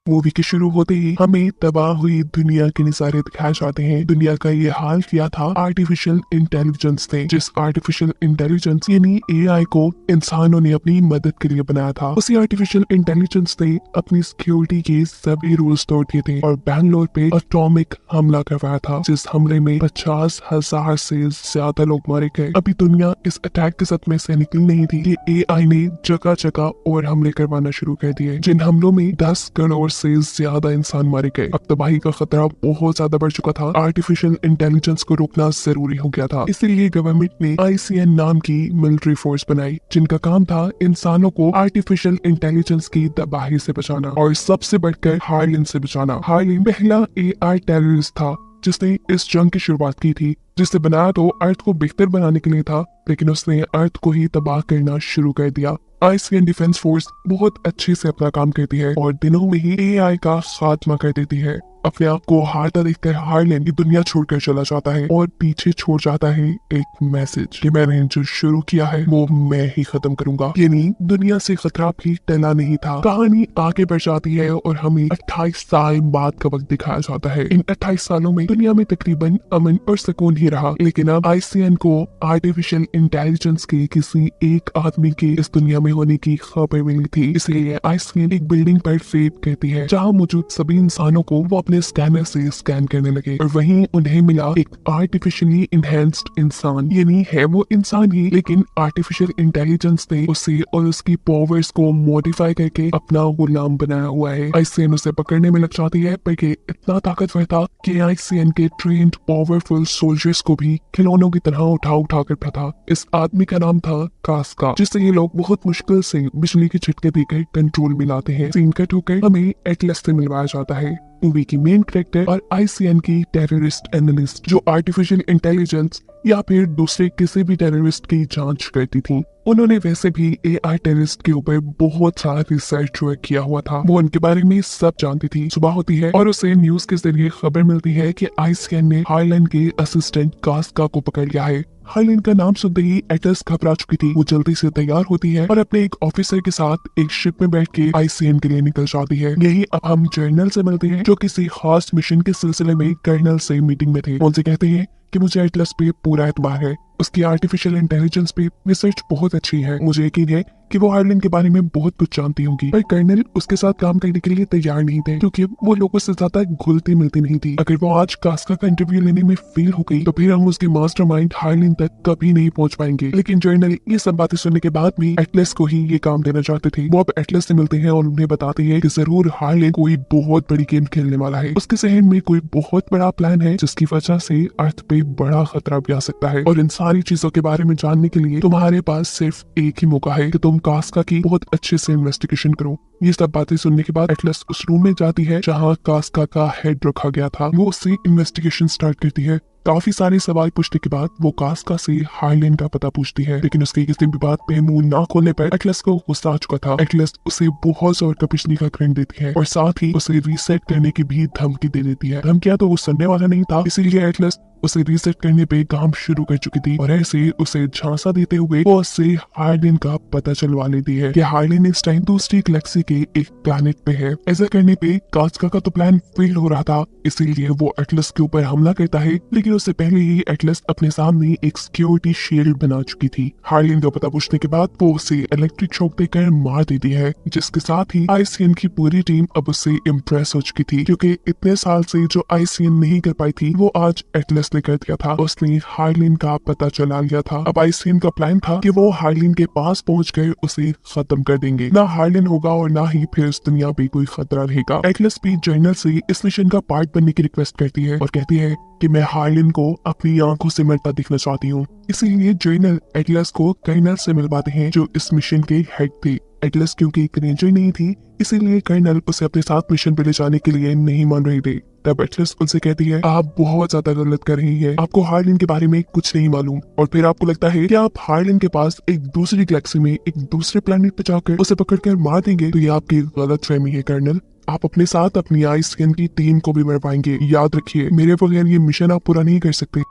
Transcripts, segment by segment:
Movie के शुरू होते ही हमें तबाह हुई दुनिया के नजारे दिखाए जाते हैं। दुनिया का ये हाल किया था आर्टिफिशियल इंटेलिजेंस ने, जिस आर्टिफिशियल इंटेलिजेंस यानी एआई को इंसानों ने अपनी मदद के लिए बनाया था। उसी आर्टिफिशियल इंटेलिजेंस ने अपनी सिक्योरिटी के सभी रूल्स तोड़ दिए थे और बैंगलोर पे एटॉमिक हमला करवाया था, जिस हमले में 50,000 से ज्यादा लोग मारे गए। अभी दुनिया इस अटैक के सदमे से निकली नहीं थी कि एआई ने जगह जगह और हमले करवाना शुरू कर दिए, जिन हमलों में 10 करोड़ से ज्यादा इंसान मारे गए। अब तबाही का खतरा बहुत ज्यादा बढ़ चुका था। आर्टिफिशियल इंटेलिजेंस को रोकना जरूरी हो गया था। इसलिए गवर्नमेंट ने आईसीएन नाम की मिलिट्री फोर्स बनाई, जिनका काम था इंसानों को आर्टिफिशियल इंटेलिजेंस की तबाही से बचाना और सबसे बढ़कर हार्लिन से बचाना। हार्लिन पहला एआई टेररिस्ट था जिसने इस जंग की शुरुआत की थी, जिसने बनाया तो अर्थ को बेहतर बनाने के लिए था, लेकिन उसने अर्थ को ही तबाह करना शुरू कर दिया। आईसीएन डिफेंस फोर्स बहुत अच्छे से अपना काम करती है और दिनों में ही एआई का खात्मा कर देती है। अपने आप को हारता देखकर हार्लिन की दुनिया छोड़कर चला जाता है और पीछे छोड़ जाता है एक मैसेज कि मैंने जो शुरू किया है वो मैं ही खत्म करूंगा। यानी दुनिया से खतरा भी टला नहीं था। कहानी आगे बढ़ जाती है और हमें 28 साल बाद का वक्त दिखाया जाता है। इन 28 सालों में दुनिया में तकरीबन अमन और सुकून ही रहा, लेकिन अब आईसीएन को आर्टिफिशियल इंटेलिजेंस के किसी एक आदमी के इस दुनिया में होने की खबर मिली थी। इसलिए आईसीएन एक बिल्डिंग पर फेड करती है जहाँ मौजूद सभी इंसानों को वो अपने स्कैनर से स्कैन करने लगे और वहीं उन्हें मिला एक आर्टिफिशियली इनहेंस्ड इंसान। यानी है वो इंसान ही, लेकिन आर्टिफिशियल इंटेलिजेंस ने उसे और उसकी पावर्स को मॉडिफाई करके अपना गुलाम बनाया हुआ है। आईसीएन उसे पकड़ने में लग जाती है, पर ये इतना ताकतवर था कि आईसीएन के ट्रेन्ड पावरफुल सोल्जर्स को भी खिलौनों की तरह उठा उठा कर था। इस आदमी का नाम था कास्का, जिससे ये लोग बहुत मुश्किल से बिजली के झटके देकर कंट्रोल में लाते हैं। सीन कट होकर हमें एटलस से मिलवाया जाता है, मूवी की मेन कैरेक्टर और आईसीएन की टेररिस्ट एनालिस्ट, जो आर्टिफिशियल इंटेलिजेंस या फिर दूसरे किसी भी टेररिस्ट की जांच करती थी। उन्होंने वैसे भी एआई टेररिस्ट के ऊपर बहुत सारा रिसर्च वर्क किया हुआ था। वो उनके बारे में सब जानती थी। सुबह होती है और उसे न्यूज के जरिए खबर मिलती है कि आईसीएन ने हार्लिन के असिस्टेंट कास्का को पकड़ लिया है। हार्लिन का नाम सुनते ही एटलस घबरा चुकी थी। वो जल्दी से तैयार होती है और अपने एक ऑफिसर के साथ एक शिप में बैठ के आईसीएन के लिए निकल जाती है। यही अब हम जर्नल से मिलते हैं, जो किसी खास मिशन के सिलसिले में कर्नल से मीटिंग में थे। उनसे कहते हैं कि मुझे एटलस पे पूरा एतबार है, उसकी आर्टिफिशियल इंटेलिजेंस पे रिसर्च बहुत अच्छी है। मुझे यकीन है कि वो हार्लिन के बारे में बहुत कुछ जानती होंगी। पर कर्नल उसके साथ काम करने के लिए तैयार नहीं थे, क्योंकि वो लोगों से ज्यादा घुलती मिलती नहीं थी। अगर वो आज कास्का का इंटरव्यू लेने में फेल हो गई तो फिर हम उसके मास्टरमाइंड हार्लिन तक कभी नहीं पहुंच पाएंगे। लेकिन जर्नल ये सब बातें सुनने के बाद भी एटलस को ही ये काम देना चाहते थे। वो अब एटलस से मिलते हैं और उन्हें बताते हैं कि जरूर हार्लिन कोई बहुत बड़ी गेम खेलने वाला है। उसके जहन में कोई बहुत बड़ा प्लान है, जिसकी वजह से अर्थ पे बड़ा खतरा भी आ सकता है। और इन सारी चीजों के बारे में जानने के लिए तुम्हारे पास सिर्फ एक ही मौका है कि तुम कास्का की बहुत अच्छे से इन्वेस्टिगेशन करो। ये सब बातें सुनने के बाद एटलस उस रूम में जाती है जहाँ कास्का का हेड रखा गया था। वो उससे इन्वेस्टिगेशन स्टार्ट करती है। काफी सारे सवाल पूछने के बाद वो कास्का से हार्लिन का पता पूछती है, लेकिन उसके किसी भी बात पे मुंह ना खोलने पर एटलस को गुस्सा आ चुका था। एटलस उसे बहुत जोर का पिछली का करंट देती है और साथ ही उसे रीसेट करने की भी धमकी दे देती है। धमकियां तो वो सुनने वाला नहीं था, इसीलिए एटलस उसे रीसेट करने पे काम शुरू कर चुकी थी और ऐसे उसे झांसा देते हुए वो उससे हार्लिन का पता चलवा लेती है कि हार्लिन इस टाइम दूसरी गैलेक्सी के एक प्लैनेट पे है। ऐसा करने पे कास्का का तो प्लान फेल हो रहा था, इसीलिए वो एटलस के ऊपर हमला करता है, लेकिन उससे पहले ही एटलस अपने सामने एक सिक्योरिटी शील्ड बना चुकी थी। हार्लिन का पता पूछने के बाद वो उसे इलेक्ट्रिक शॉक देकर मार देती है, जिसके साथ ही आईसीएन की पूरी टीम अब उससे इम्प्रेस हो चुकी थी, क्योंकि इतने साल से जो आईसीएन नहीं कर पाई थी वो आज एटलस ने कर दिया था। उसने हार्लिन का पता चला लिया था। अब आईसीएन का प्लान था कि वो हार्लिन के पास पहुंचकर उसे खत्म कर देंगे। ना हार्लिन होगा और ना ही फिर इस दुनिया पे कोई खतरा रहेगा। एटलस भी जर्नल से इस मिशन का पार्ट बनने की रिक्वेस्ट करती है और कहती है कि मैं हार्लिन को अपनी आंखों से मरता दिखना चाहती हूँ। इसीलिए जर्नल एटलस को कर्नल से मिलवाते हैं, जो इस मिशन के हेड थे। एटलस क्योंकि एक रेंजर नहीं थी, इसीलिए कर्नल उसे अपने साथ मिशन पे ले जाने के लिए नहीं मान रहे थे। तब एटलस उनसे कहती है, आप बहुत ज्यादा गलत कर रही हैं, आपको हार्लिन के बारे में कुछ नहीं मालूम। और फिर आपको लगता है कि आप हार्लिन के पास एक दूसरी गैलेक्सी में एक दूसरे प्लेनेट पे जाकर उसे पकड़कर मार देंगे। तो ये आपकी गलत फहमी है कर्नल। आप अपने साथ अपनी आईसीएन की टीम को भी मरवाएंगे। याद रखिए, मेरे बगैर ये मिशन आप पूरा नहीं कर सकते।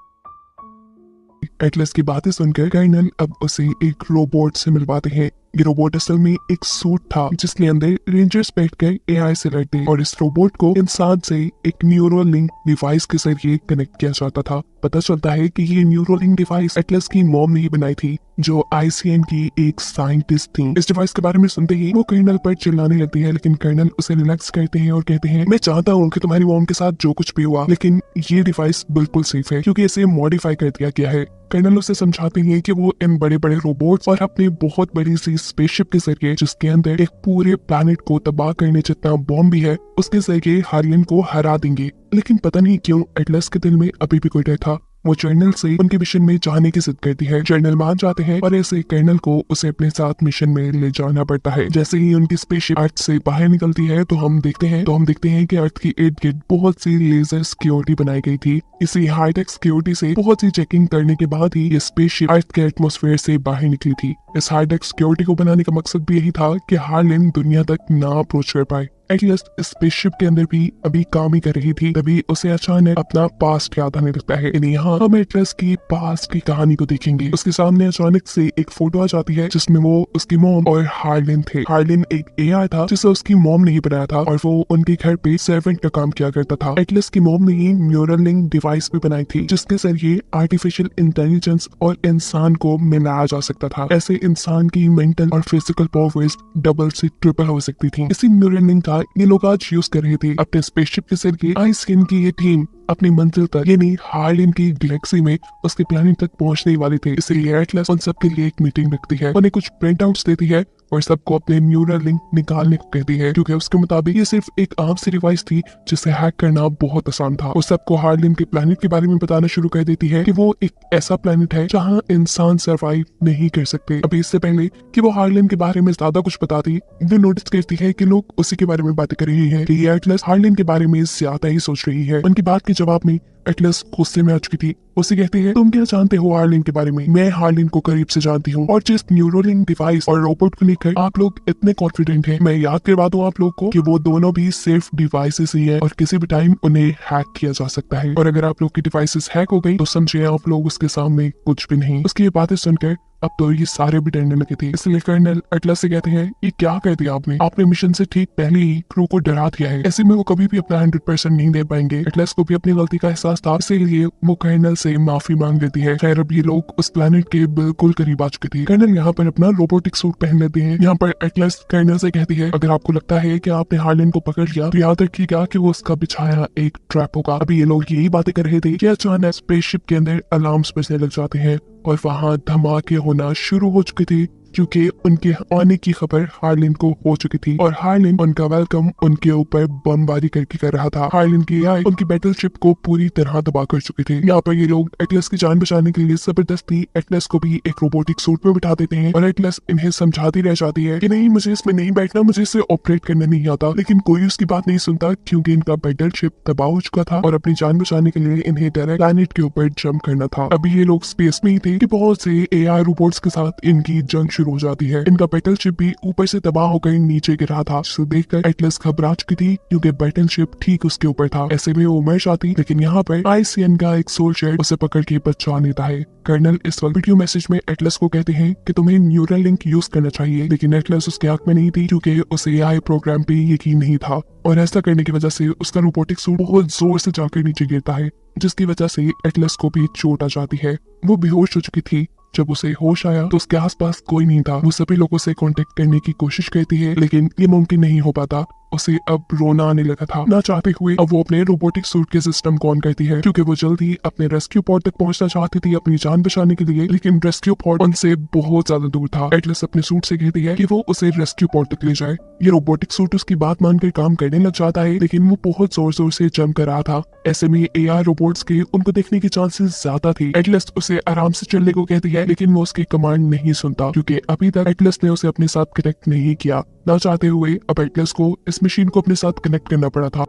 एटलस की बातें सुनकर कर्नल अब उसे एक रोबोट से मिलवाते हैं, ये रोबोट असल में एक सूट था जिसके अंदर रेंजर्स बैठकर एआई से लड़ते और इस रोबोट को इंसान से एक न्यूरल लिंक डिवाइस के जरिए कनेक्ट किया जाता था। पता चलता है कि ये न्यूरल लिंक डिवाइस एटलस की मॉम ने ही बनाई थी, जो आईसीएन की एक साइंटिस्ट थी। इस डिवाइस के बारे में सुनते ही वो कर्नल पर चिल्लाने लगती है, लेकिन कर्नल उसे रिलैक्स करते हैं और कहते हैं मैं चाहता हूँ कि तुम्हारी मॉम के साथ जो कुछ भी हुआ, लेकिन ये डिवाइस बिल्कुल सेफ है क्योंकि इसे मॉडिफाई कर दिया गया है। कर्नल उसे समझाते हैं कि वो इन बड़े बड़े रोबोट्स और अपनी बहुत बड़ी सी स्पेसशिप के जरिए, जिसके अंदर एक पूरे प्लैनेट को तबाह करने जितना बॉम्ब भी है, उसके जरिए हार्लिन को हरा देंगे। लेकिन पता नहीं क्यों एटलस के दिल में अभी भी कोई डर था। वो जर्नल से उनके मिशन में जाने की जिद करती है। जर्नल मान जाते हैं और ऐसे कर्नल को उसे अपने साथ मिशन में ले जाना पड़ता है। जैसे ही उनकी स्पेसशिप अर्थ से बाहर निकलती है तो हम देखते हैं कि अर्थ की इर्द गिर्द बहुत सी लेजर सिक्योरिटी बनाई गई थी। इसी हाईटेक सिक्योरिटी से बहुत सी चेकिंग करने के बाद ही ये स्पेसशिप अर्थ के एटमॉस्फेयर से बाहर निकली थी। इस हाईटेक सिक्योरिटी को बनाने का मकसद भी यही था कि हार्लिन दुनिया तक ना अप्रोच कर पाए। एटलस स्पेसशिप के अंदर भी अभी काम ही कर रही थी, तभी उसे अचानक अपना पास्ट याद आने लगता है। यहाँ हम एटलस की पास्ट की कहानी को देखेंगे। उसके सामने अचानक से एक फोटो आ जाती है जिसमें वो, उसकी मॉम और हार्लिन थे। हार्लिन एक एआई था जिसे उसकी मॉम ने ही बनाया था और वो उनके घर पे सर्वेंट का काम किया करता था। एटलस की मॉम ने ही न्यूरल लिंक डिवाइस भी बनाई थी जिसके जरिए आर्टिफिशियल इंटेलिजेंस और इंसान को मिलाया जा सकता था। ऐसे इंसान की मेंटल और फिजिकल पावर्स डबल से ट्रिपल हो सकती थी। इसी न्यूरल लिंक का ये लोग आज यूज कर रहे थे। अपने स्पेसशिप के जरिए आईसीएन की ये टीम अपनी मंजिल तक, यानी हार्लिन की गैलेक्सी में उसके प्लैनेट तक पहुंचने वाले थे। इसलिए एटलस उन सबके लिए एक मीटिंग रखती है, उन्हें कुछ प्रिंट आउट्स देती है और सबको अपने न्यूरल लिंक निकालने को कहती है, क्योंकि उसके मुताबिक ये सिर्फ एक आम सी डिवाइस थी जिसे हैक करना बहुत आसान था। वो सबको हार्लिन के प्लैनेट के बारे में बताना शुरू कर देती है कि वो एक ऐसा प्लैनेट है जहाँ इंसान सर्वाइव नहीं कर सकते। अभी इससे पहले कि वो हार्लिन के बारे में ज्यादा कुछ बताती, वो नोटिस करती है कि लोग उसी के बारे में बातें कर रहे हैं कि ये एटलस हार्लिन के बारे में ज्यादा ही सोच रही है। उनकी बात के जवाब में एटलस गुस्से में आ चुकी थी। उसे कहती है तुम क्या जानते हो हार्लिन के बारे में? मैं हार्लिन को करीब से जानती हूँ और जिस न्यूरोलिंक डिवाइस और रोबोट को लेकर आप लोग इतने कॉन्फिडेंट हैं, मैं याद करवा दूं आप लोग को कि वो दोनों भी सिर्फ डिवाइसेस ही है और किसी भी टाइम उन्हें हैक किया जा सकता है। और अगर आप लोग की डिवाइसेस हैक हो गई तो समझिए आप लोग उसके सामने कुछ भी नहीं। उसकी ये बातें सुनकर अब तो ये सारे भी डरने लगे थे। इसलिए कर्नल एटलस से कहते हैं ये क्या कर दिया आपने मिशन से ठीक पहले ही क्रू को डरा दिया है। ऐसे में वो कभी भी अपना 100% नहीं दे पाएंगे। एटलस को भी अपनी गलती का एहसास था, इसीलिए वो कर्नल से माफी मांग लेती है। खैर अब ये लोग उस प्लेनेट के बिल्कुल करीब आ चुके थे। कर्नल यहाँ पर अपना रोबोटिक सूट पहन लेते हैं। यहाँ पर एटलस कर्नल से कहती है अगर आपको लगता है कि आपने हार्लिन को पकड़ लिया तो याद रखिएगा कि वो उसका बिछाया एक ट्रैप होगा। अभी ये लोग यही बातें कर रहे थे कि अचानक स्पेसशिप के अंदर अलार्म्स बजने लग जाते हैं और वहां धमाके होना शुरू हो चुके थे, क्योंकि उनके आने की खबर हार्लिन को हो चुकी थी और हार्लिन उनका वेलकम उनके ऊपर बमबारी करके कर रहा था। हार्लिन की एआई उनकी बैटलशिप को पूरी तरह तबाह कर चुके थे। यहाँ पर ये लोग एटलस की जान बचाने के लिए जबरदस्ती एटलस को भी एक रोबोटिक सूट में बिठा देते हैं और एटलस इन्हें समझाती रह जाती है कि नहीं, मुझे इसमें नहीं बैठना, मुझे इसे ऑपरेट करना नहीं आता। लेकिन कोई उसकी बात नहीं सुनता क्योंकि इनका बैटलशिप तबाह हो चुका था और अपनी जान बचाने के लिए इन्हें डायरेक्ट प्लैनेट के ऊपर जंप करना था। अभी ये लोग स्पेस में ही थे कि बहुत से एआई रोबोट्स के साथ इनकी जंग शुरू हो जाती है। इनका बैटलशिप भी ऊपर से तबाह होकर नीचे गिर रहा था, जिसे देखकर एटलस घबरा चुकी थी क्योंकि बैटलशिप ठीक उसके ऊपर था। ऐसे में वो मर जाती, लेकिन यहाँ पर आईसीएन का एक सोल्जर उसे पकड़ के बचा लेता है। कर्नल इस वक्त वीडियो मैसेज में एटलस को कहते हैं कि तुम्हें न्यूरल लिंक यूज करना चाहिए, लेकिन एटलस उसके हक में नहीं थी क्योंकि उसे एआई प्रोग्राम पे यकीन नहीं था और ऐसा करने की वजह से उसका रोबोटिक सूट बहुत जोर से जाकर नीचे गिरता है, जिसकी वजह से एटलस को भी चोट आ जाती है। वो बेहोश हो चुकी थी। जब उसे होश आया तो उसके आसपास कोई नहीं था। वो सभी लोगों से कांटेक्ट करने की कोशिश करती है, लेकिन ये मुमकिन नहीं हो पाता। उसे अब रोना आने लगा था। ना चाहते हुए अब वो अपने रोबोटिक सूट के सिस्टम को ऑन करती है क्योंकि वो जल्दी अपने रेस्क्यू पॉड तक पहुंचना चाहती थी अपनी जान बचाने के लिए, लेकिन रेस्क्यू पॉड उनसे बहुत ज्यादा दूर था। एटलस अपने सूट से कहती है कि वो उसे रेस्क्यू पॉड तक ले जाए। ये रोबोटिक सूट उसकी बात मानकर काम करने लग जाता है, लेकिन वो बहुत जोर जोर से जंप कर रहा था। ऐसे में एआई रोबोट्स के उनको देखने की चांसेस ज्यादा थी। एटलस उसे आराम से चलने को कहती है, लेकिन वो उसकी कमांड नहीं सुनता क्योंकि अभी तक एटलस ने उसे अपने साथ कनेक्ट नहीं किया। ना चाहते हुए अब एटलस को इस मशीन को अपने साथ कनेक्ट करना पड़ा था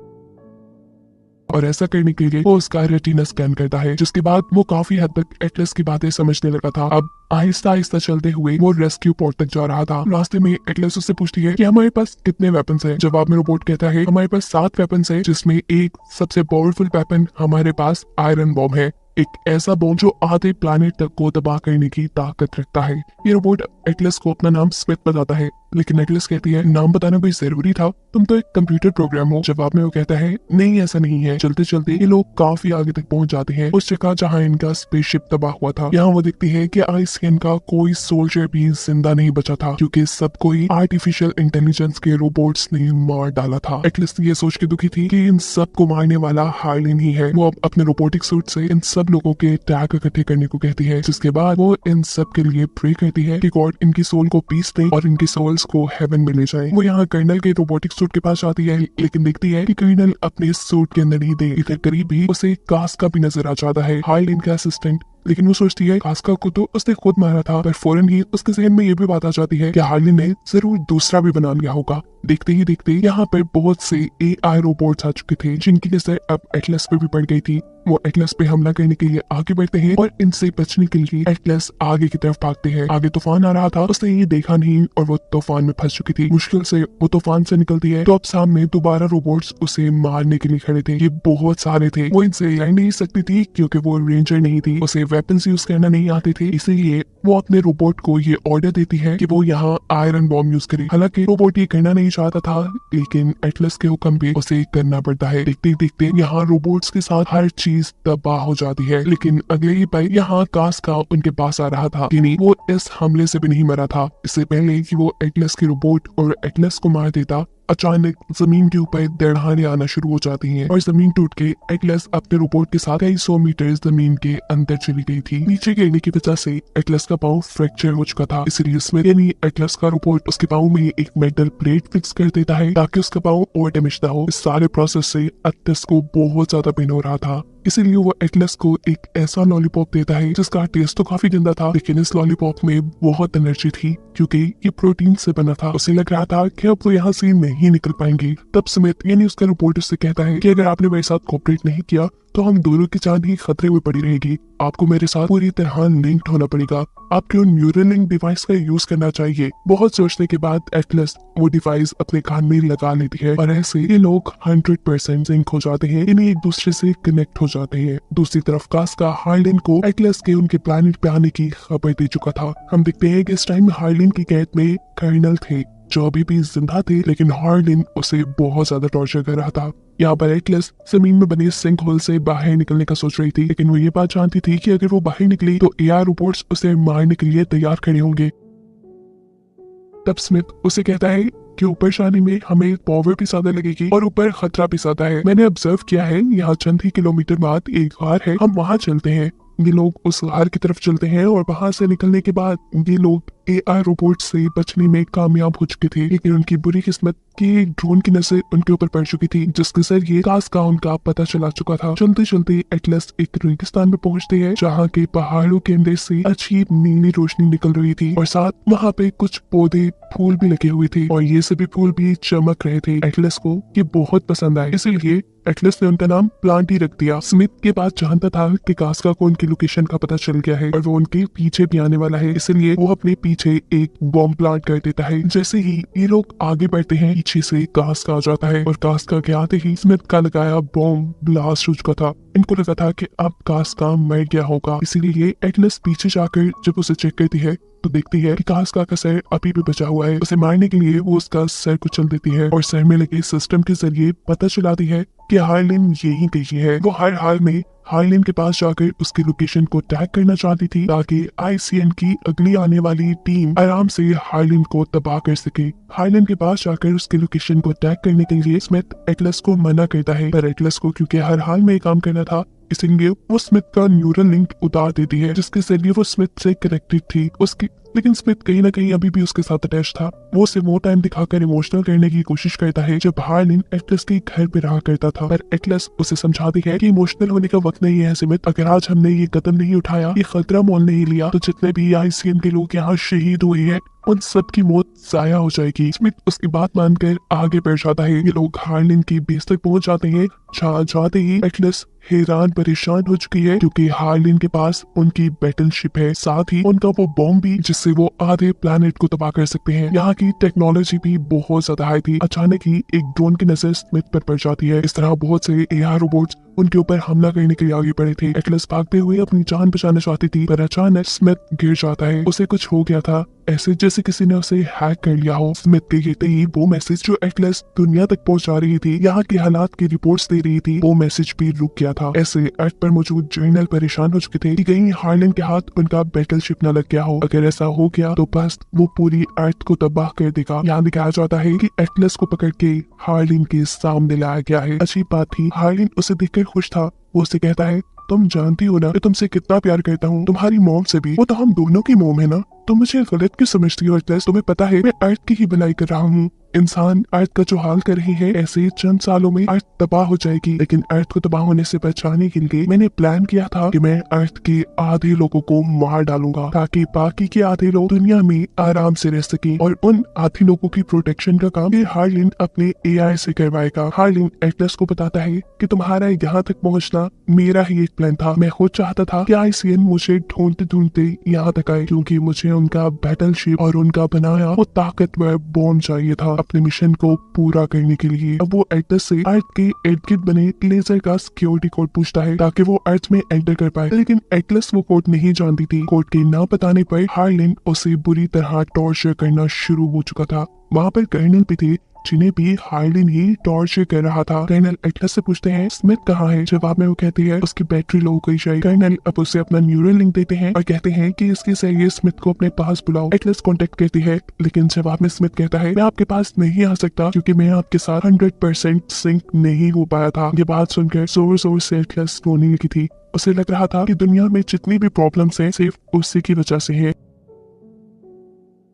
और ऐसा करने के लिए वो उसका रेटिना स्कैन करता है, जिसके बाद वो काफी हद तक एटलस की बातें समझने लगा था। अब आहिस्ता आहिस्ता चलते हुए वो रेस्क्यू पॉड तक जा रहा था। रास्ते में एटलस उससे पूछती है कि हमारे पास कितने वेपन्स हैं। जवाब में रोबोट कहता है हमारे पास 7 वेपन्स हैं, जिसमें एक सबसे पावरफुल वेपन हमारे पास आयरन बॉम्ब है। एक ऐसा बॉम्ब जो आधे प्लानिट तक को तबाह करने की ताकत रखता है। ये रोबोट एटलस को अपना नाम स्मिथ बताता है, लेकिन एटलस कहती है नाम बताना कोई जरूरी था, तुम तो एक कंप्यूटर प्रोग्राम हो। जवाब में वो कहता है नहीं ऐसा नहीं है। चलते चलते ये लोग काफी आगे तक पहुंच जाते हैं, उस जगह जहाँ इनका स्पेसशिप तबाह हुआ था। यहाँ वो देखती है कि आईसीएन का कोई सोल्जर भी जिंदा नहीं बचा था, क्योंकि सब कोई आर्टिफिशियल इंटेलिजेंस के रोबोट्स ने मार डाला था। एटलस ये सोच के दुखी थी कि इन सब को मारने वाला हार्लिन ही है। वो अब अपने रोबोटिक सूट से इन सब लोगों के टैग इकट्ठे करने को कहती है, जिसके बाद वो इन सब के लिए प्रे करती है कि गॉड इनकी सोल को पीस दे और इनकी सोल्स को हेवन में ले जाए। वो यहाँ कर्नल के रोबोटिक सूट के पास आती है, लेकिन देखती है कि कर्नल अपने सूट के अंदर ही दे। इधर करीब ही उसे कास्का भी नजर आ जाता है, हार्लिन का असिस्टेंट। लेकिन वो सोचती है कास्का को तो उसने खुद मारा था, पर फौरन ही उसके जहन में ये भी बात आ जाती है कि हार्लिन ने जरूर दूसरा भी बना लिया होगा। देखते ही देखते यहाँ पर बहुत से एआई रोबोट्स आ चुके थे, जिनकी नजर अब एटलस पे भी पड़ गई थी। वो एटलस पे हमला करने के लिए आगे बढ़ते हैं और इनसे बचने के लिए एटलस आगे की तरफ भागते हैं। आगे तूफान आ रहा था, उसने ये देखा नहीं और वो तूफान में फंस चुकी थी। मुश्किल से वो तूफान से निकलती है तो अब सामने दोबारा रोबोट्स उसे मारने के लिए खड़े थे। ये बहुत सारे थे, वो इनसे लड़ नहीं सकती थी क्योंकि वो रेंजर नहीं थी, उसे वेपन्स यूज करना नहीं आते थे। इसीलिए वो अपने रोबोट को ये ऑर्डर देती है कि वो यहाँ आयरन बॉम्ब यूज करे। हालांकि रोबोट ये करना नहीं चाहता था, लेकिन एटलस के हुक्म पे उसे करना पड़ता है। देखते देखते यहाँ रोबोट्स के साथ हर चीज तबाह हो जाती है। लेकिन अगले ही पल यहाँ कास्का उनके पास आ रहा था, यानी वो इस हमले से भी नहीं मरा था। इससे पहले कि वो एटलस के रोबोट और एटलस को मार देता, अचानक जमीन के ऊपर दड़हाने आना शुरू हो जाती हैं और जमीन टूट के एटलस अपने रोबोट के साथ कई 100 मीटर जमीन के अंदर चली गई थी। नीचे गिरने की वजह से एटलस का पाँव फ्रैक्चर हो चुका था, इसलिए स्मिथ यानी एटलस का रोबोट उसके पाँव में एक मेटल प्लेट फिक्स कर देता है ताकि उसका पाँव और डैमेज ना हो। इस सारे प्रोसेस से एटलस को बहुत ज्यादा पेन हो रहा था, इसीलिए वो एटलस को एक ऐसा लॉलीपॉप देता है जिसका टेस्ट तो काफी गंदा था, लेकिन इस लॉलीपॉप में बहुत एनर्जी थी क्योंकि ये प्रोटीन से बना था। उसे लग रहा था कि अब वो यहाँ से नहीं निकल पाएंगे। तब स्मिथ यानी उसका रिपोर्टर से कहता है कि अगर आपने मेरे साथ कोऑपरेट नहीं किया तो हम दोनों की जान ही खतरे में पड़ी रहेगी। आपको मेरे साथ पूरी तरह लिंक्ड होना पड़ेगा। आपको न्यूरल लिंक डिवाइस का यूज करना चाहिए। बहुत सोचने के बाद एटलस वो डिवाइस अपने कान में लगा लेती है और ऐसे ये लोग 100% सिंक हो जाते हैं, इन्हें एक दूसरे से कनेक्ट हो जाते हैं। दूसरी तरफ कास्का हार्लिन को एटलस के उनके प्लैनेट पे आने की खबर दे चुका था। हम देखते हैं कि इस टाइम हार्लिन की कैद में कर्नल थे जो अभी भी जिंदा थे, लेकिन हार्लिन उसे बहुत ज्यादा टॉर्चर कर रहा था। यहाँ पर एटलस जमीन में बने सिंक होल से बाहर निकलने का सोच रही थी, लेकिन वो ये बात जानती थी कि अगर वो बाहर निकली तो एआई रोबोट्स उसे मारने के लिए तैयार खड़े होंगे। तब स्मिथ उसे कहता है कि ऊपर जाने में हमें पावर भी ज्यादा लगेगी और ऊपर खतरा भी ज्यादा है। मैंने ऑब्जर्व किया है यहाँ चंद ही किलोमीटर बाद एक गार है, हम वहाँ चलते हैं। ये लोग उस गार की तरफ चलते हैं और वहां से निकलने के बाद ये लोग एआई रोबोट से बचने में कामयाब हो चुके थे, लेकिन उनकी बुरी किस्मत कि एक ड्रोन की नजर उनके ऊपर पड़ चुकी थी, जिसके जरिए कास्का उनका पता चला चुका था। चलते चलते एटलस एक रेगिस्तान में पहुंचते हैं जहाँ के पहाड़ों के अंदर से अजीब नीली रोशनी निकल रही थी और साथ वहाँ पे कुछ पौधे फूल भी लगे हुए थे और ये सभी फूल भी चमक रहे थे। एटलस को ये बहुत पसंद आए, इसीलिए एटलस ने उनका नाम प्लांट ही रख दिया। स्मिथ के बाद जानता था कि कास्का को उनकी लोकेशन का पता चल गया है और वो उनके पीछे भी आने वाला है, इसलिए वो अपने पीछे एक बॉम्ब प्लांट कर देता है। जैसे ही ये लोग आगे बढ़ते हैं, पीछे से कास्का आ जाता है और कास्का के आते ही स्मिथ का लगाया बॉम्ब ब्लास्ट हो चुका था। इनको लगा था कि अब कास्का मर गया होगा, इसीलिए एटलस पीछे जाकर जब उसे चेक करती है तो देखती है कि कास्का का सर अभी भी बचा हुआ है। उसे मारने के लिए वो उसका सर कुचल देती है और सर में लगे सिस्टम के जरिए पता चलाती है कि हार्लिन यही कहीं है। वो हर हाल में हार्लिन के पास जाकर उसकी लोकेशन को टैग करना चाहती थी ताकि आईसीएन की अगली आने वाली टीम आराम से हार्लिन को तबाह कर सके। हार्लिन के पास जाकर उसकी लोकेशन को टैग करने के लिए स्मिथ एटलस को मना करता है, पर एटलस को क्योंकि हर हाल में काम करना था इसलिए वो स्मिथ का न्यूरल लिंक उतार देती है, जिसके जरिए वो स्मिथ से कनेक्टेड थी उसकी। लेकिन स्मिथ कहीं ना कहीं अभी भी उसके साथ अटैच था। वो उसे वो टाइम दिखाकर इमोशनल करने की कोशिश करता है जब हार्लिन एटलस के घर पे रहा करता था, पर एटलस उसे समझाती है कि इमोशनल होने का वक्त नहीं है स्मिथ। अगर आज हमने ये कदम नहीं उठाया, ये खतरा मोल नहीं लिया, तो जितने भी आईसीएन के लोग यहाँ शहीद हुए हैं उन सब की मौत जाया हो जाएगी। स्मिथ उसकी बात मानकर आगे बढ़ जाता है। ये लोग हार्लिन की बेस तक पहुंच जाते हैं। जाते ही एटलस हैरान परेशान हो चुकी है क्योंकि हार्लिन के पास उनकी बैटलशिप है, साथ ही उनका वो बॉम्ब भी जिससे वो आधे प्लेनेट को तबाह कर सकते हैं। यहाँ की टेक्नोलॉजी भी बहुत ज्यादा हाई थी। अचानक ही एक ड्रोन की नजर स्मिथ पर पड़ जाती है। इस तरह बहुत से एआई रोबोट्स उनके ऊपर हमला करने के लिए आगे बढ़े थे। एटलस भागते हुए अपनी जान बचाना चाहती थी, पर अचानक स्मिथ गिर जाता है। उसे कुछ हो गया था, ऐसे जैसे किसी ने उसे हैक कर लिया हो। स्मिथ के गिरते ही वो मैसेज जो एटलस दुनिया तक पहुंचा रही थी, यहाँ के हालात की रिपोर्ट्स दे रही थी, वो मैसेज भी रुक गया था। ऐसे अर्थ पर मौजूद जर्नल परेशान हो चुके थे कि कहीं हार्लिन के हाथ उनका बैटलशिप न लग गया हो। अगर ऐसा हो गया तो बस वो पूरी अर्थ को तबाह कर देगा। यहाँ दिखाया जाता है कि एटलस को पकड़ के हार्लिन के सामने लाया गया है। अच्छी बात थी, हार्लिन उसे देखकर खुश था। वो उसे कहता है, तुम जानती हो ना मैं तुमसे कितना प्यार करता हूँ, तुम्हारी मॉम से भी। वो तो हम दोनों की मॉम है ना, तुम मुझे गलत क्यों समझती हो एटलस? तुम्हें पता है मैं अर्थ की ही भलाई कर रहा हूँ। इंसान अर्थ का जो हाल कर रहे हैं, ऐसे चंद सालों में अर्थ तबाह हो जाएगी। लेकिन अर्थ को तबाह होने से बचाने के लिए मैंने प्लान किया था कि मैं अर्थ के आधे लोगों को मार डालूंगा ताकि बाकी के आधे लोग दुनिया में आराम से रह सके। और उन आधे लोगों की प्रोटेक्शन का काम ये हार्लिन अपने एआई से करवाएगा। हार्लिन एटलस को बताता है कि तुम्हारा यहाँ तक पहुँचना मेरा ही एक प्लान था। मैं खुद चाहता था कि आईसीएन मुझे ढूंढते ढूंढते यहाँ तक आए, क्योंकि मुझे उनका बैटलशिप और उनका बनाया वो ताकतवर बॉम्ब चाहिए था अपने मिशन को पूरा करने के लिए। अब वो एटलस से अर्थ के इर्द गिर्द बने लेजर का सिक्योरिटी कोड पूछता है ताकि वो अर्थ में एंटर कर पाए, लेकिन एटलस वो कोड नहीं जानती थी। कोड के ना बताने पर हार्लिन उसे बुरी तरह टॉर्चर करना शुरू हो चुका था। वहाँ पर कर्नल भी थे जिन्हें भी हार्लिन ही टॉर्चर कर रहा था। कर्नल एटलस से पूछते हैं स्मिथ कहाँ है? जवाब में वो कहती है उसकी बैटरी लो हो गई शायद। कर्नल अब उसे अपना न्यूरल लिंक देते हैं और कहते हैं कि इसके जरिए स्मिथ को अपने पास बुलाओ। एटलस कांटेक्ट करती है, लेकिन जवाब में स्मिथ कहता है मैं आपके पास नहीं आ सकता क्योंकि मैं आपके साथ 100% सिंक नहीं हो पाया था। ये बात सुनकर जोर जोर से एटलस रोने लगी थी। उसे लग रहा था कि दुनिया में जितनी भी प्रॉब्लम्स हैं सिर्फ उसी की वजह से है।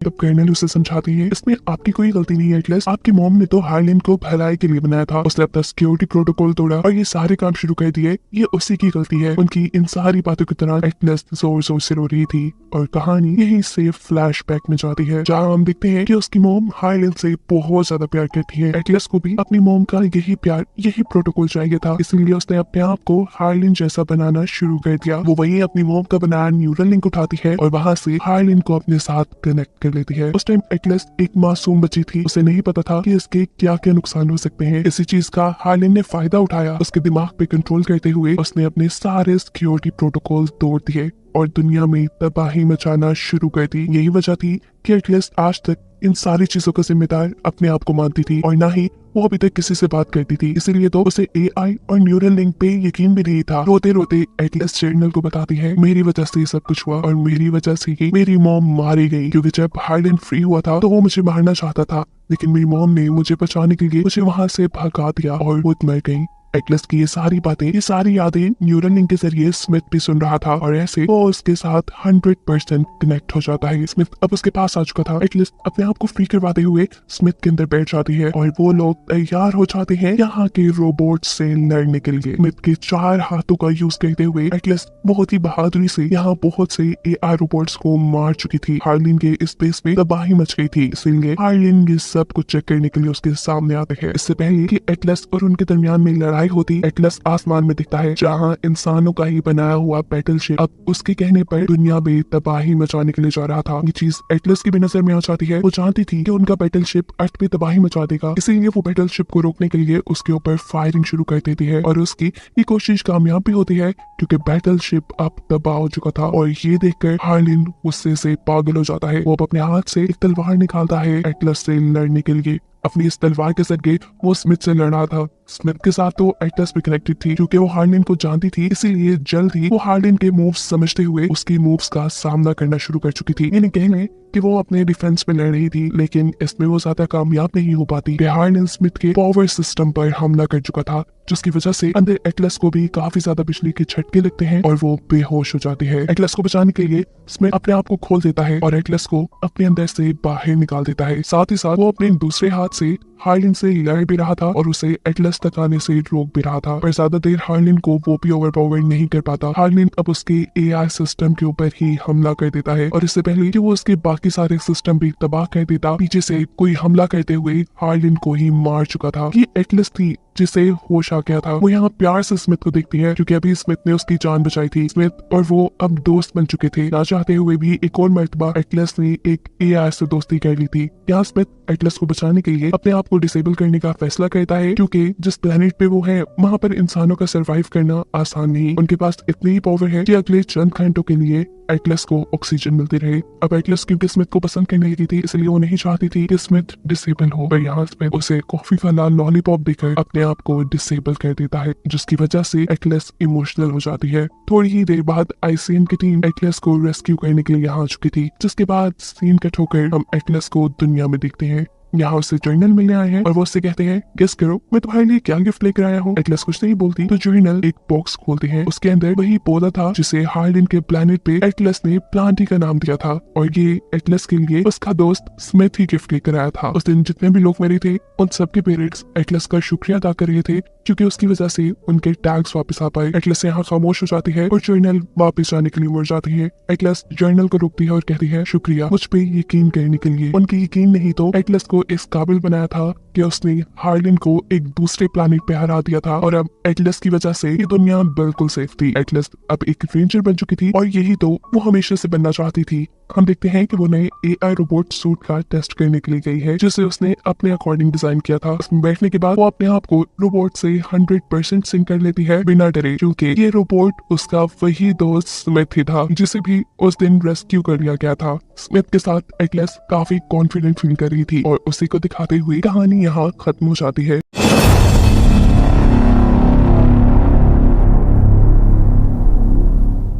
तब कर्नल उसे समझाती है इसमें आपकी कोई गलती नहीं है एटलस, आपकी मॉम ने तो हार्लिन को भलाई के लिए बनाया था। उसने अपना सिक्योरिटी प्रोटोकॉल तोड़ा और ये सारे काम शुरू कर दिए, ये उसी की गलती है। उनकी इन सारी बातों के दौरान एटलस जोर जोर से रो रही थी और कहानी यही से फ्लैशबैक में जाती है जहाँ हम देखते हैं कि उसकी मॉम हार्लिन से बहुत ज्यादा प्यार करती है। एटलस को भी अपनी मॉम का यही प्यार, यही प्रोटोकॉल चाहिए था, इसलिए उसने अपने आप को हार्लिन जैसा बनाना शुरू कर दिया। वो वही अपनी मॉम का बनाया न्यूरल लिंक उठाती है और वहाँ से हार्लिन को अपने साथ कनेक्ट लेती है। उस टाइम एटलस एक मासूम बच्ची थी, उसे नहीं पता था कि इसके क्या क्या नुकसान हो सकते हैं। इसी चीज का हार्लिन ने फायदा उठाया। उसके दिमाग पे कंट्रोल करते हुए उसने अपने सारे सिक्योरिटी प्रोटोकॉल तोड़ दिए और दुनिया में तबाही मचाना शुरू कर दी। यही वजह थी कि एटलस आज तक इन सारी चीजों का जिम्मेदार अपने आप को मानती थी और ना ही वो अभी तक किसी से बात करती थी। इसीलिए तो उसे एआई और न्यूरल लिंक पे यकीन भी नहीं था। रोते रोते एटलस जर्नल को बताती है मेरी वजह से सब कुछ हुआ और मेरी वजह से ही मेरी मॉम मारी गई, क्योंकि जब हार्लिन फ्री हुआ था तो वो मुझे मारना चाहता था, लेकिन मेरी मॉम ने मुझे बचाने के लिए मुझे वहां से भगा दिया और वो मर गई। एटलस की ये सारी बातें, ये सारी यादें न्यूरल लिंक के जरिए स्मिथ भी सुन रहा था और ऐसे वो उसके साथ 100% कनेक्ट हो जाता है। स्मिथ अब उसके पास आ चुका था। एटलस अपने आप को फ्री करवाते हुए स्मिथ के अंदर बैठ जाती है और वो लोग तैयार हो जाते हैं यहाँ के रोबोट से लड़ने के लिए। स्मिथ के 4 हाथों का यूज करते हुए एटलस बहुत ही बहादुरी से यहाँ बहुत से एआई रोबोट्स को मार चुकी थी। हार्लिन के इस स्पेस में तबाही मच गई थी, इसीलिए हार्लिन ये सब कुछ चेक करने के लिए उसके सामने आते हैं। इससे पहले कि एटलस और उनके दरमियान में लड़ाई होती, एटलस आसमान में दिखता है जहां इंसानों का ही बनाया हुआ बैटलशिप अब उसके कहने पर दुनिया में तबाही मचाने के लिए जा रहा था। ये चीज एटलस की भी नजर में आ जाती है। वो जानती थी कि उनका बैटलशिप अर्थ पे तबाही मचा देगा, इसीलिए वो बैटलशिप को रोकने के लिए उसके ऊपर फायरिंग शुरू कर देती है और उसकी ये कोशिश कामयाब भी होती है क्योंकि बैटलशिप अब तबाह हो चुका था। और ये देखकर हार्लिन गुस्से से पागल हो जाता है। वो अब अपने हाथ से एक तलवार निकालता है एटलस से लड़ने के लिए। अपनी इस तलवार के जरिए वो स्मिथ से लड़ा था। स्मिथ के साथ तो एटलस भी कनेक्टेड थी क्योंकि वो हार्लिन को जानती थी, इसीलिए जल्द ही वो हार्लिन के मूव्स समझते हुए उसकी मूव्स का सामना करना शुरू कर चुकी थी। यानी कहने कि वो अपने डिफेंस में लड़ रही थी, लेकिन इसमें वो ज्यादा कामयाब नहीं हो पाती। हार्लिन स्मिथ के पावर सिस्टम पर हमला कर चुका था जिसकी वजह से अंदर एटलस को भी काफी ज्यादा बिजली के झटके लगते हैं और वो बेहोश हो जाती है। एटलस को बचाने के लिए स्मिथ अपने आप को खोल देता है और एटलस को अपने अंदर से बाहर निकाल देता है। साथ ही साथ वो अपने दूसरे हाथ से हार्लिन से लड़ भी रहा था और उसे एटलस तक आने से रोक भी रहा था, पर ज्यादा देर हार्लिन को वो भी ओवरपावर नहीं कर पाता। हार्लिन अब उसके एआई सिस्टम के ऊपर ही हमला कर देता है और इससे पहले कि वो उसके बाकी सारे सिस्टम भी तबाह कर देता, पीछे से कोई हमला करते हुए हार्लिन को ही मार चुका था। ये एटलस थी जिसे होश आ गया था। वो यहाँ प्यार से स्मिथ को देखती है क्योंकि अभी स्मिथ ने उसकी जान बचाई थी। स्मिथ और वो अब दोस्त बन चुके थे। ना चाहते हुए भी एक और मर्तबा एटलस ने एक एआई से दोस्ती कर ली थी। यहाँ स्मिथ एटलस को बचाने के लिए अपने आप को डिसेबल करने का फैसला करता है क्योंकि जिस प्लेनेट पे वो है वहाँ पर इंसानों का सरवाइव करना आसान नहीं। उनके पास इतनी ही पावर है कि अगले चंद घंटों के लिए एटलस को ऑक्सीजन मिलती रहे। अब एटलस क्योंकि स्मिथ को पसंद करने लगी थी इसलिए वो नहीं चाहती थी कि स्मिथ डिसेबल हो, पर यहाँ स्मिथ उसे कॉफी वाला लॉलीपॉप देकर अपने आप को डिसेबल कर देता है, जिसकी वजह से एटलस इमोशनल हो जाती है। थोड़ी ही देर बाद आईसीएम की टीम एटलस को रेस्क्यू करने के लिए यहाँ आ चुकी थी, जिसके बाद सीन कट होकर हम एटलस को दुनिया में देखते हैं। यहाँ उससे जर्नल मिलने आए हैं और वो उससे कहते हैं गेस करो मैं तुम्हारे लिए क्या गिफ्ट लेकर आया हूँ। एटलस कुछ नहीं बोलती तो जर्नल एक बॉक्स खोलते हैं। उसके अंदर वही पौधा था जिसे हार्लिन के प्लेनेट पे एटलस ने प्लांटी का नाम दिया था और ये एटलस के लिए उसका दोस्त स्मिथ ही गिफ्ट लेकर आया था। उस दिन जितने भी लोग मरे थे उन सबके पेरेंट्स एटलस का शुक्रिया अदा कर रहे थे क्योंकि उसकी वजह से उनके टैग्स वापस आ पाए। एटलस यहाँ खामोश हो जाती है और जर्नल वापस जाने के लिए मुड़ जाती है। एटलस जर्नल को रोकती है और कहती है शुक्रिया मुझ पे यकीन करने के लिए। उनके यकीन नहीं तो एटलस को इस काबिल बनाया था कि उसने हार्लिन को एक दूसरे प्लैनेट पे हरा दिया था और अब एटलस की वजह से ये दुनिया बिल्कुल सेफ थी। एटलस अब एक रेंजर बन चुकी थी और यही तो वो हमेशा से बनना चाहती थी। हम देखते हैं कि वो नए एआई रोबोट सूट का टेस्ट करने के लिए गई है जिसे उसने अपने अकॉर्डिंग डिजाइन किया था। उसमें बैठने के बाद वो अपने आप को रोबोट से 100% सिंक कर लेती है बिना डरे, क्योंकि ये रोबोट उसका वही दोस्त स्मिथ ही था जिसे भी उस दिन रेस्क्यू कर लिया गया था। स्मिथ के साथ एटलस काफी कॉन्फिडेंट फील कर रही थी और उसी को दिखाते हुए कहानी यहाँ खत्म हो जाती है।